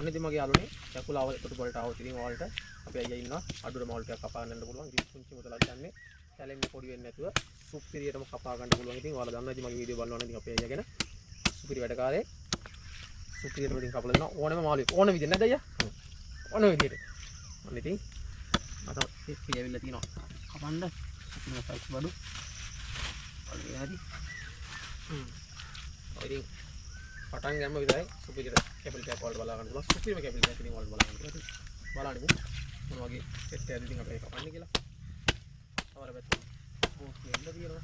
ඔන්න ඉතින් මගේ යාළුවනේ යකුලාව එකට වලට ආවොත් ඉතින් ඔයාලට අපි අයියා ඉන්නවා අඩුර මවුල් ටිකක් කපා ගන්න පුළුවන්. ඉතින් පුංචි මුදලක් ගන්න කැලෙන්නේ පොඩි වෙන්නේ නැතුව සුපිරියටම කපා ගන්න පුළුවන්. ඉතින් ඔයාලා දන්නවා ඉතින් මගේ වීඩියෝ බලනවා නම් ඉතින් අපේ අයියා ගැන සුපිරි වැඩකාරේ සුපිරියටම ඉතින් කපලා දෙනවා ඕනෙම මාළුවෙක් ඕන විදිහට නේද අයියා? ඕන විදිහට. ඔන්න ඉතින් අත ඉස්පි ඇවිල්ලා තියෙනවා. කපන්න ඉතින් සයිස් බඩු. ඔය හරි. ඔය ඉතින් පටන් ගන්න විතරයි සුපිරියට කැපිලි ටැප් වලට බලා ගන්න පුළුවන්. සුපිරිම කැපිලි ටැප් ඉතින් වලට බලා ගන්න. බලන්නකෝ මොන වගේ සෙට් එකක්ද ඉතින් අපේ කපන්නේ කියලා. අවර පැත්ත බෝක් වෙන්න තියෙනවා.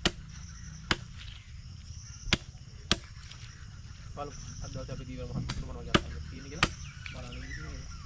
බලමු අද දවසේ අපි දීවර මහත් මොනවා ගන්න තියෙන්නේ කියලා බලන්න ඉන්නේ.